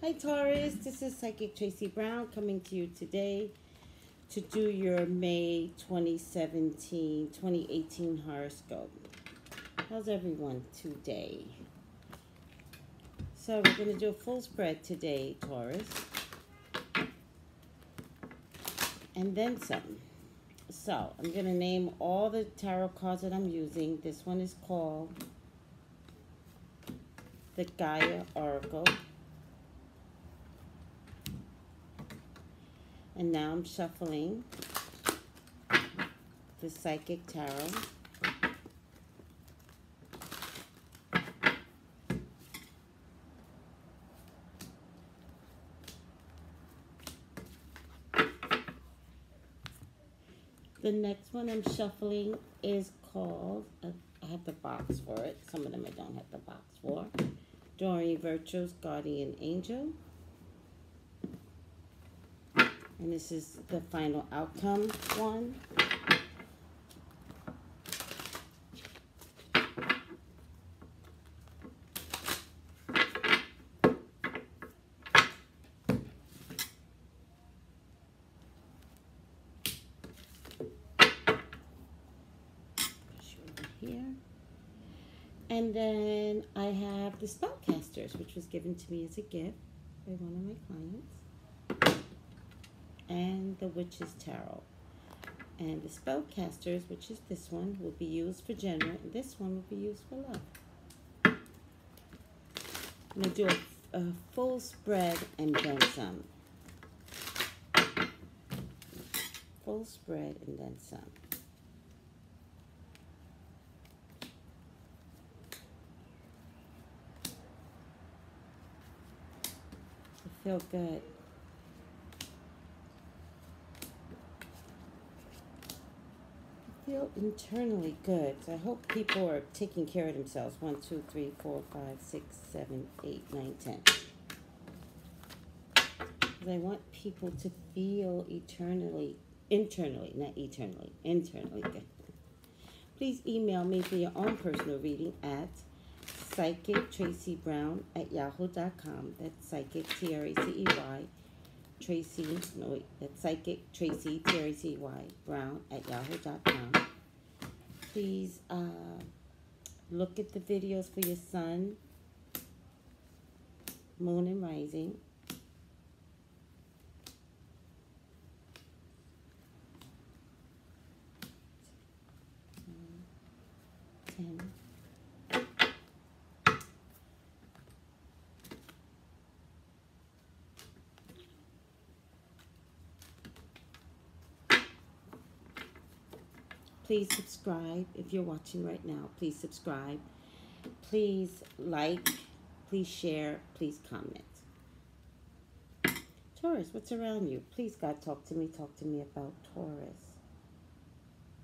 Hi Taurus, this is Psychic Tracy Brown coming to you today to do your May 2018 horoscope. How's everyone today? So we're going to do a full spread today, Taurus. And then some. So I'm going to name all the tarot cards that I'm using. This one is called the Gaia Oracle. And now I'm shuffling the Psychic Tarot. The next one I'm shuffling is called, I have the box for it. Some of them I don't have the box for. Doreen Virtue's Guardian Angel. And this is the final outcome one. Here. And then I have the Spellcasters, which was given to me as a gift by one of my clients. And the Witch's Tarot. And the Spellcasters, which is this one, will be used for general, and this one will be used for love. I'm going to do a full spread and then some. Full spread and then some. I feel good. Feel internally good. So I hope people are taking care of themselves. 1, 2, 3, 4, 5, 6, 7, 8, 9, 10. Because I want people to feel internally good. Please email me for your own personal reading at psychictracybrown@yahoo.com. That's psychic, T-R-A-C-E-Y. Tracy, no wait, that's Psychic Tracy, T-R-A-C-Y, Brown @yahoo.com. Please look at the videos for your sun, moon, and rising. Please subscribe if you're watching right now. Please subscribe. Please like. Please share. Please comment. Taurus, what's around you? Please, God, talk to me. Talk to me about Taurus.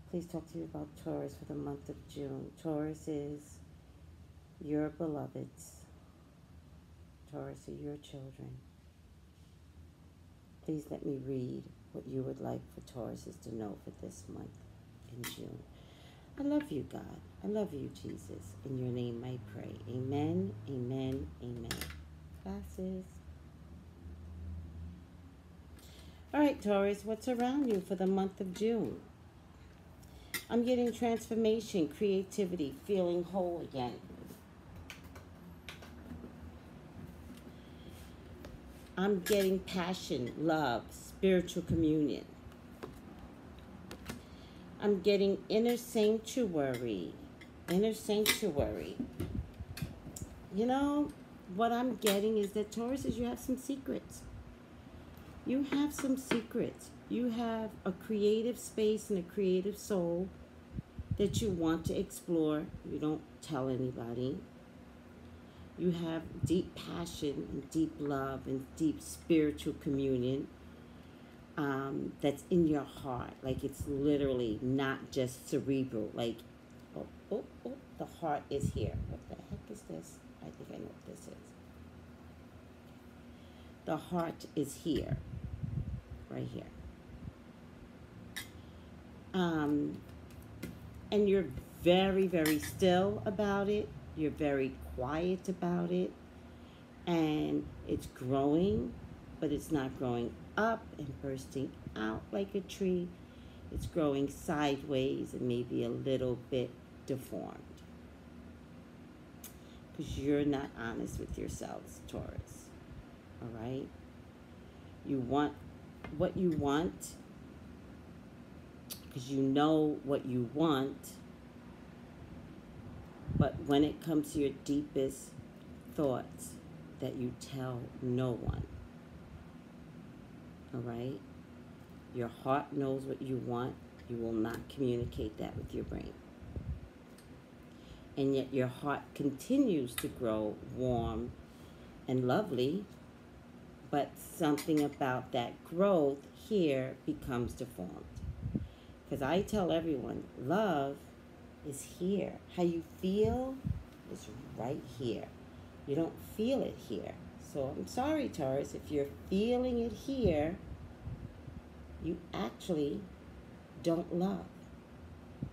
Please talk to me about Taurus for the month of June. Taurus is your beloveds. Taurus are your children. Please let me read what you would like for Tauruses to know for this month. In June. I love you, God. I love you, Jesus. In your name I pray. Amen, amen, amen. Glasses. All right, Taurus, what's around you for the month of June? I'm getting transformation, creativity, feeling whole again. I'm getting passion, love, spiritual communion. I'm getting inner sanctuary. Inner sanctuary. You know, what I'm getting is that, Taurus, is you have some secrets. You have some secrets. You have a creative space and a creative soul that you want to explore. You don't tell anybody. You have deep passion and deep love and deep spiritual communion. That's in your heart. Like, it's literally not just cerebral. Like, oh, the heart is here. What the heck is this? I think I know what this is. The heart is here. Right here. And you're very, very still about it. You're very quiet about it. And it's growing, but it's not growing up and bursting out like a tree. It's growing sideways and maybe a little bit deformed. Because you're not honest with yourselves, Taurus. All right? You want what you want because you know what you want. But when it comes to your deepest thoughts, that you tell no one. All right? Your heart knows what you want. You will not communicate that with your brain. And yet your heart continues to grow warm and lovely, but something about that growth here becomes deformed. Because I tell everyone, love is here. How you feel is right here. You don't feel it here. So I'm sorry, Taurus, if you're feeling it here, you actually don't love.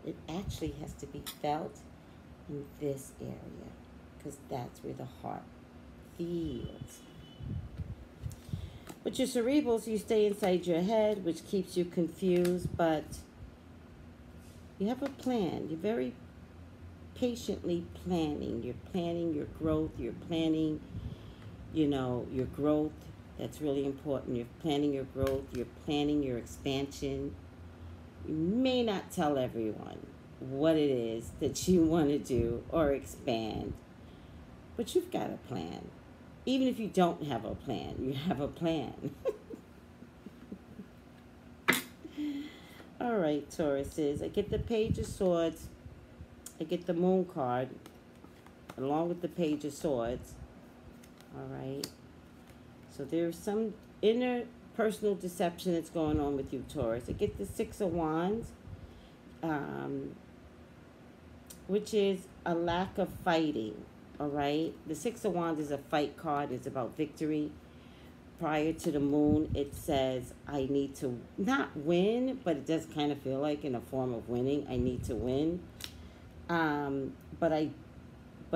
It actually has to be felt in this area, because that's where the heart feels. But your cerebrals, you stay inside your head, which keeps you confused, but you have a plan. You're very patiently planning. You're planning your growth. You're planning, your growth. That's really important. You're planning your growth. You're planning your expansion. You may not tell everyone what it is that you want to do or expand, but you've got a plan. Even if you don't have a plan, you have a plan. All right, Tauruses. I get the Page of Swords. I get the Moon card along with the Page of Swords. All right. So there's some inner personal deception that's going on with you, Taurus. I get the Six of Wands, which is a lack of fighting. All right. The Six of Wands is a fight card. It's about victory. Prior to the Moon, it says I need to not win, but it does kind of feel like in a form of winning. I need to win. But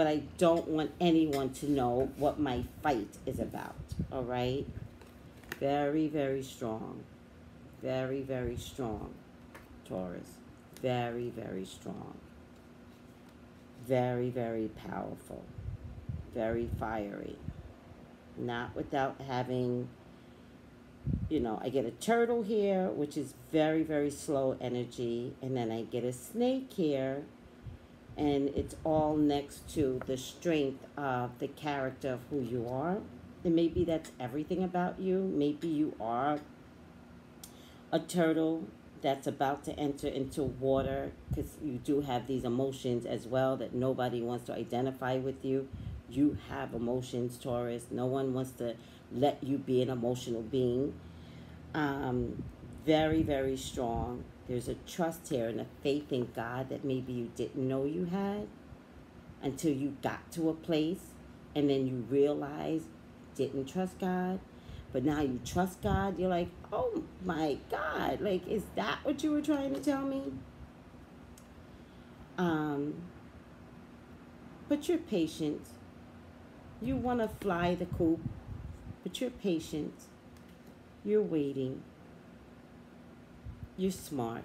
I don't want anyone to know what my fight is about. All right. Very, very strong. Very, very strong, Taurus. Very, very strong. Very, very powerful. Very fiery. Not without having, I get a turtle here, which is very, very slow energy. And then I get a snake here. And it's all next to the strength of the character of who you are. And maybe that's everything about you. Maybe you are a turtle that's about to enter into water, because you do have these emotions as well that nobody wants to identify with you. You have emotions, Taurus. No one wants to let you be an emotional being. Very, very strong. There's a trust here and a faith in God that maybe you didn't know you had until you got to a place and then you realize you didn't trust God. But now you trust God. You're like, oh my God, like, is that what you were trying to tell me? But you're patient. You want to fly the coop, but you're patient. You're waiting. You're smart.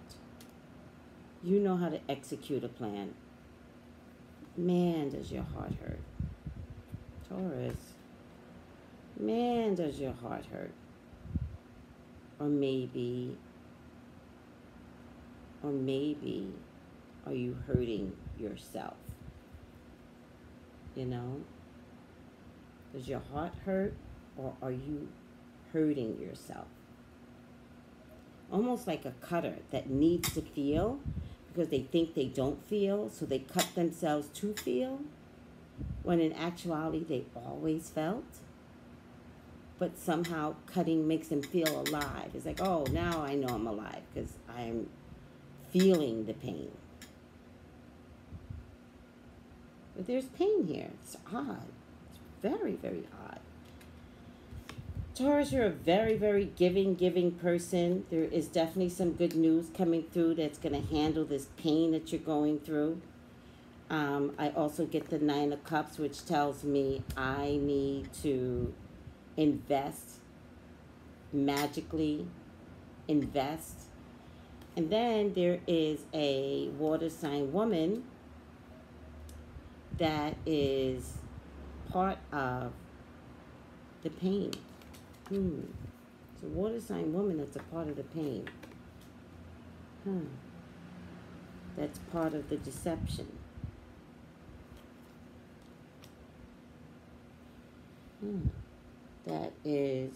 You know how to execute a plan. Man, does your heart hurt. Taurus. Man, does your heart hurt. Or maybe are you hurting yourself? Does your heart hurt, or are you hurting yourself? Almost like a cutter that needs to feel because they think they don't feel, so they cut themselves to feel, when in actuality they always felt. But somehow cutting makes them feel alive. It's like, oh, now I know I'm alive because I'm feeling the pain. But there's pain here. It's odd. It's very, very odd. Taurus, you're a very, very giving person. There is definitely some good news coming through that's going to handle this pain that you're going through. I also get the Nine of Cups, which tells me I need to invest, magically invest. And then there is a water sign woman that is part of the pain. It's a water sign woman that's a part of the pain. That's part of the deception. That is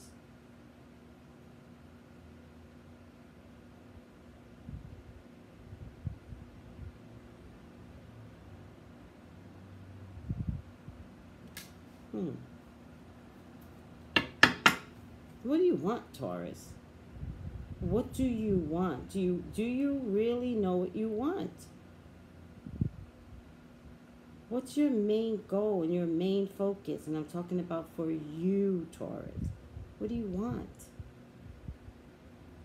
What do you want, Taurus? What do you want? Do you really know what you want? What's your main goal and your main focus? And I'm talking about for you, Taurus. What do you want?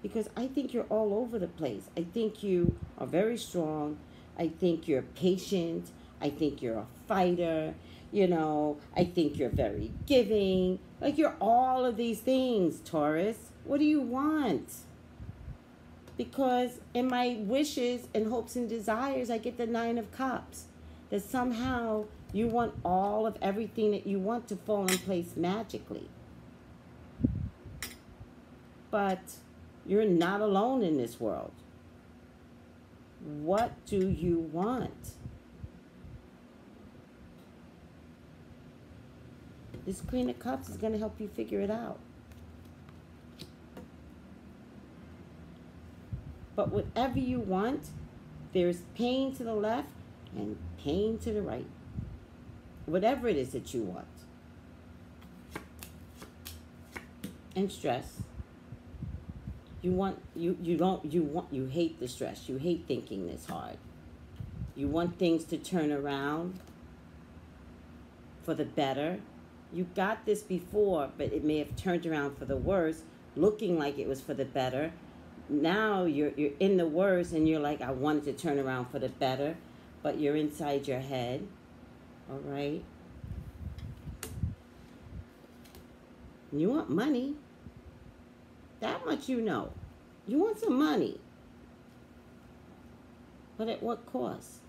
Because I think you're all over the place. I think you are very strong. I think you're patient. I think you're a fighter. I think you're very giving. Like, you're all of these things, Taurus. What do you want? Because in my wishes and hopes and desires, I get the Nine of Cups. That somehow you want all of everything that you want to fall in place magically. But you're not alone in this world. What do you want? This Queen of Cups is going to help you figure it out. But whatever you want, there's pain to the left and pain to the right. Whatever it is that you want. And stress. You hate the stress. You hate thinking this hard. You want things to turn around for the better. You got this before, but it may have turned around for the worse, looking like it was for the better. Now you're in the worst, and you're like, I wanted to turn around for the better, but you're inside your head. All right. You want money. That much you know. You want some money. But at what cost?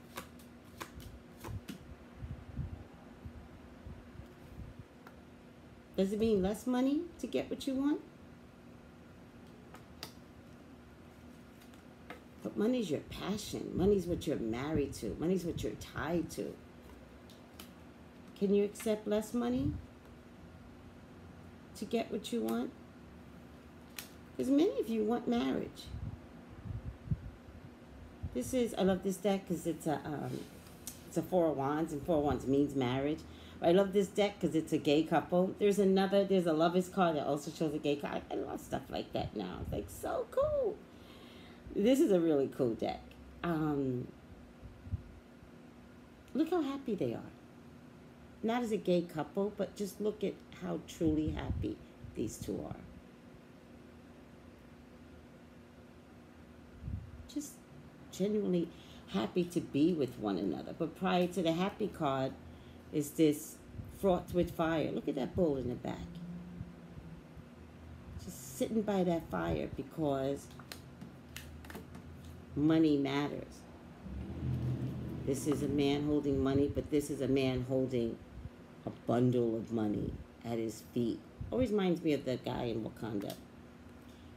Does it mean less money to get what you want? But money's your passion. Money's what you're married to. Money's what you're tied to. Can you accept less money to get what you want? Because many of you want marriage. I love this deck because it's a Four of Wands, and Four of Wands means marriage. I love this deck because it's a gay couple. There's a Lovers card that also shows a gay couple. I love stuff like that now. It's like so cool. This is a really cool deck. Look how happy they are. Not as a gay couple, but just look at how truly happy these two are. Just genuinely happy to be with one another. But prior to the happy card is this fraught with fire. Look at that bull in the back. Just sitting by that fire because money matters. This is a man holding money, but this is a man holding a bundle of money at his feet. Always reminds me of the guy in Wakanda.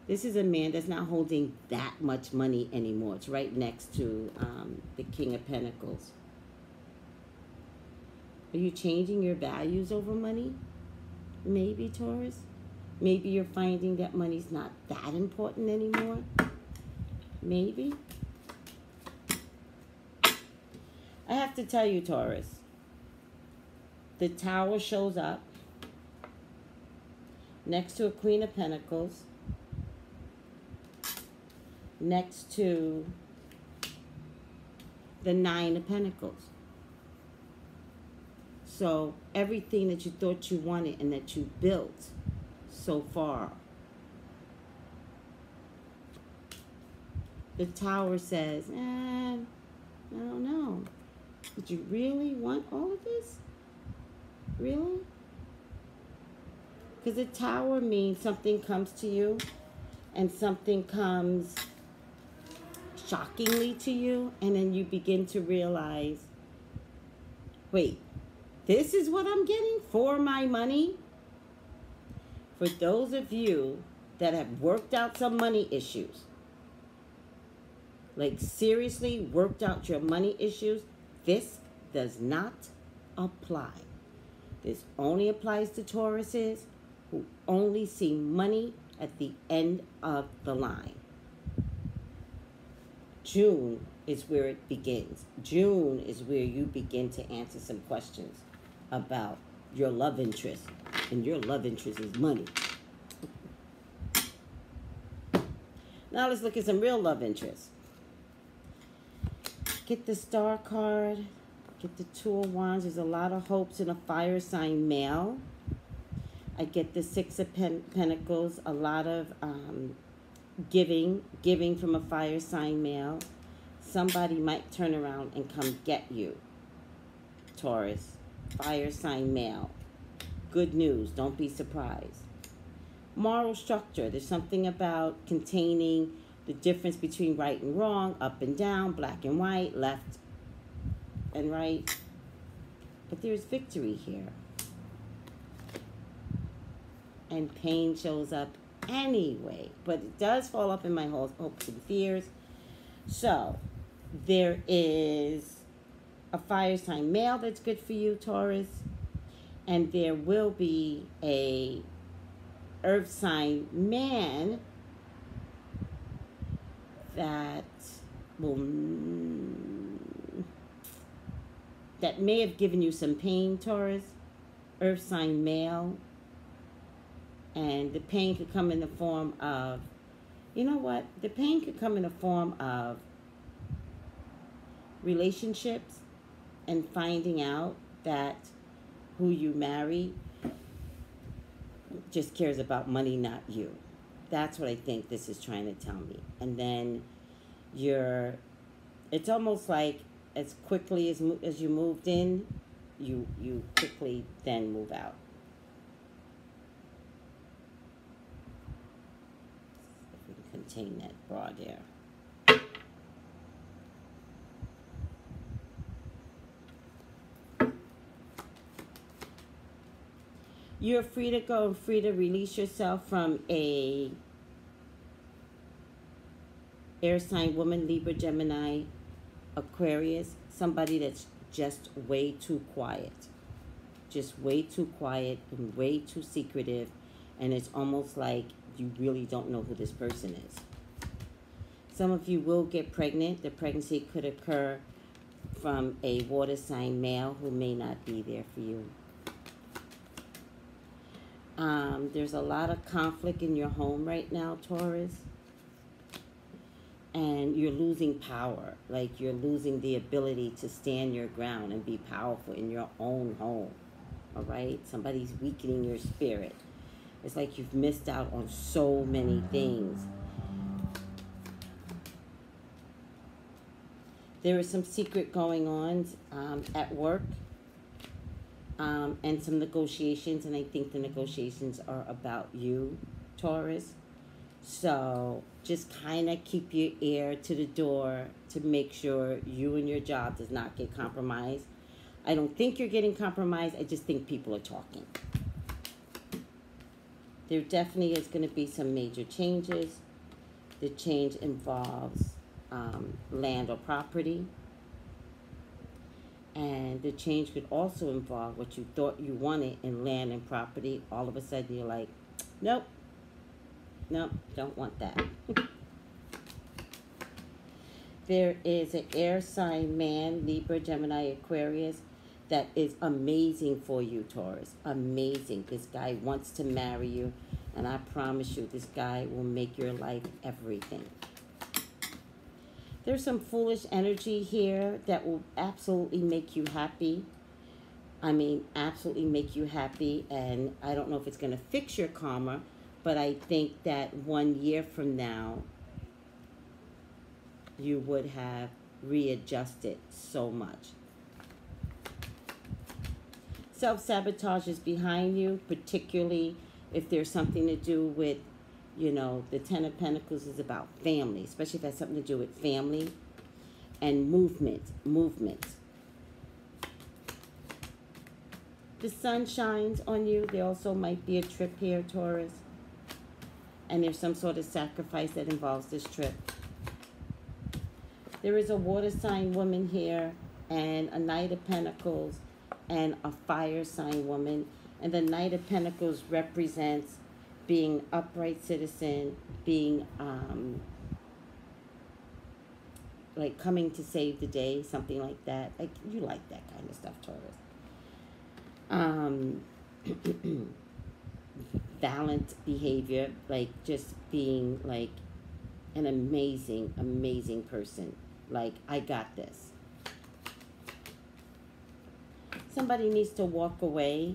This is a man that's not holding that much money anymore. It's right next to the King of Pentacles. Are you changing your values over money? Maybe, Taurus. Maybe you're finding that money's not that important anymore. Maybe. I have to tell you, Taurus. The Tower shows up next to a Queen of Pentacles. Next to the Nine of Pentacles. So everything that you thought you wanted and that you built so far. The Tower says, I don't know. Did you really want all of this? Really? Because the Tower means something comes to you and something comes shockingly to you, and then you begin to realize, wait, this is what I'm getting for my money? For those of you that have worked out some money issues, like seriously worked out your money issues, this does not apply. This only applies to Tauruses who only see money at the end of the line. June is where it begins. June is where you begin to answer some questions about your love interest. And your love interest is money. Now let's look at some real love interest. Get the Star card. Get the Two of Wands. There's a lot of hopes in a fire sign male. I get the Six of Pentacles. A lot of giving from a fire sign male. Somebody might turn around and come get you, Taurus. Fire sign male. Good news. Don't be surprised. Moral structure. There's something about containing the difference between right and wrong, up and down, black and white, left and right. But there's victory here. And pain shows up anyway. But it does fall up in my hopes and fears. So, there is a fire sign male that's good for you, Taurus. And there will be a earth sign man that will that may have given you some pain, Taurus. Earth sign male. And the pain could come in the form of, you know what? The pain could come in the form of relationships and finding out that who you marry just cares about money, not you. That's what I think this is trying to tell me. And then it's almost like as quickly as you moved in, you quickly then move out. If we can contain that broad there. You're free to go and free to release yourself from a air sign woman, Libra, Gemini, Aquarius, somebody that's just way too quiet. Just way too quiet and way too secretive. And it's almost like you really don't know who this person is. Some of you will get pregnant. The pregnancy could occur from a water sign male who may not be there for you. There's a lot of conflict in your home right now, Taurus. And you're losing power. Like you're losing the ability to stand your ground and be powerful in your own home. All right? Somebody's weakening your spirit. It's like you've missed out on so many things. There is some secret going on at work. And some negotiations, and I think the negotiations are about you, Taurus. So just kind of keep your ear to the door to make sure you and your job does not get compromised. I don't think you're getting compromised. I just think people are talking. There definitely is going to be some major changes. The change involves land or property. And the change could also involve what you thought you wanted in land and property. All of a sudden you're like, nope, don't want that. There is an air sign man, Libra, Gemini, Aquarius, that is amazing for you, Taurus. Amazing. This guy wants to marry you. And I promise you, this guy will make your life everything. There's some foolish energy here that will absolutely make you happy. I mean, absolutely make you happy. And I don't know if it's going to fix your karma, but I think that 1 year from now, you would have readjusted so much. Self-sabotage is behind you, particularly if there's something to do with, the Ten of Pentacles is about family, especially if it has something to do with family and movement. The sun shines on you. There also might be a trip here, Taurus. And there's some sort of sacrifice that involves this trip. There is a water sign woman here and a Knight of Pentacles and a fire sign woman. And the Knight of Pentacles represents being upright citizen, being like coming to save the day, something like that. Like, you like that kind of stuff, Taurus. Balanced behavior, like just being like an amazing person. Like, I got this. Somebody needs to walk away,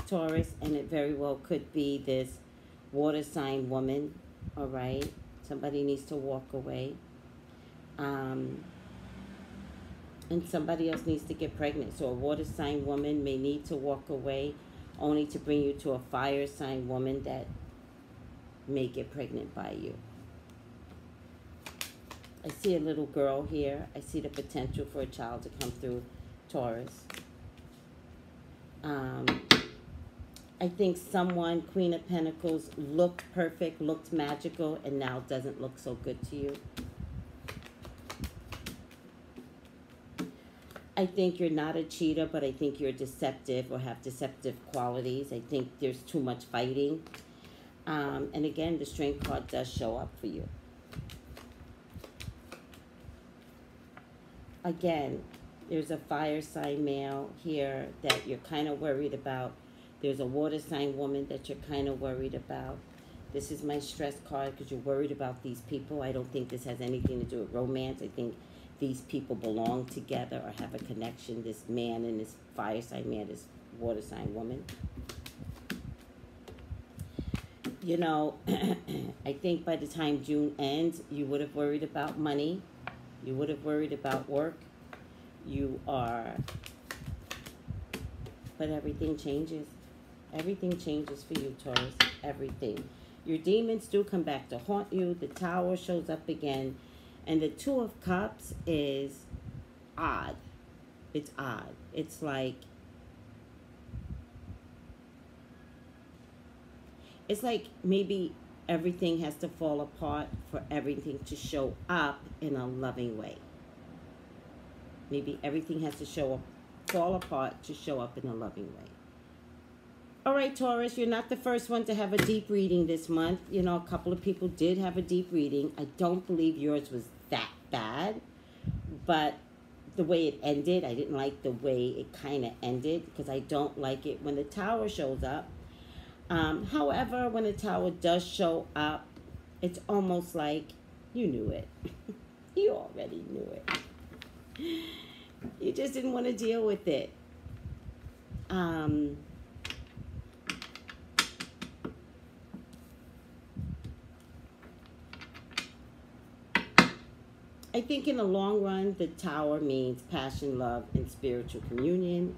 Taurus, and it very well could be this water sign woman, all right? Somebody needs to walk away. And somebody else needs to get pregnant. So a water sign woman may need to walk away only to bring you to a fire sign woman that may get pregnant by you. I see a little girl here. I see the potential for a child to come through, Taurus. I think someone, Queen of Pentacles, looked perfect, looked magical, and now doesn't look so good to you. I think you're not a cheater, but I think you're deceptive or have deceptive qualities. I think there's too much fighting. And again, the Strength card does show up for you. Again, there's a fire sign male here that you're kind of worried about. There's a water sign woman that you're kind of worried about. This is my stress card because you're worried about these people. I don't think this has anything to do with romance. I think these people belong together or have a connection. This man and this fire sign man, this water sign woman. You know, I think by the time June ends, you would have worried about money. You would have worried about work. But everything changes. Everything changes for you, Taurus. Everything. Your demons do come back to haunt you. The Tower shows up again. And the Two of Cups is odd. It's odd. It's like maybe everything has to fall apart for everything to show up in a loving way. Maybe everything has to fall apart to show up in a loving way. All right, Taurus, you're not the first one to have a deep reading this month. You know, a couple of people did have a deep reading. I don't believe yours was that bad, but the way it ended, I didn't like the way it kind of ended because I don't like it when the Tower shows up. However, when the Tower does show up, it's almost like you knew it. You already knew it. You just didn't want to deal with it. I think in the long run, the Tower means passion, love, and spiritual communion.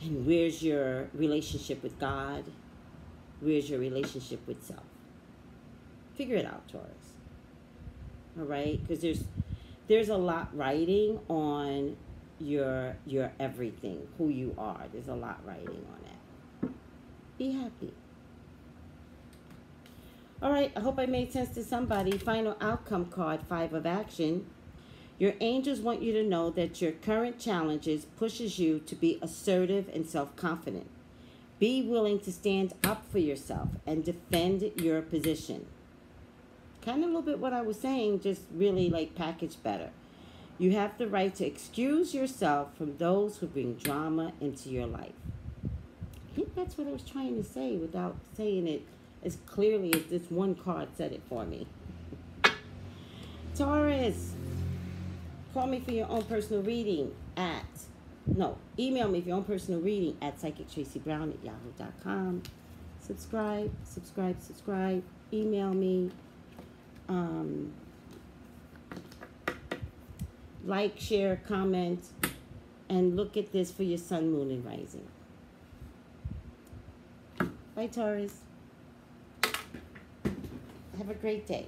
And where's your relationship with God? Where's your relationship with self? Figure it out, Taurus. All right? Because there's a lot riding on your everything, who you are. There's a lot riding on that. Be happy. All right, I hope I made sense to somebody. Final outcome card, 5 of Action. Your angels want you to know that your current challenges pushes you to be assertive and self-confident. Be willing to stand up for yourself and defend your position. Kind of a little bit what I was saying, just really like packaged better. You have the right to excuse yourself from those who bring drama into your life. I think that's what I was trying to say without saying it as clearly as this one card said it for me. Taurus, call me for your own personal reading email me for your own personal reading at psychictracybrown@yahoo.com. Subscribe. Email me. Like, share, comment. And look at this for your sun, moon, and rising. Bye, Taurus. Have a great day.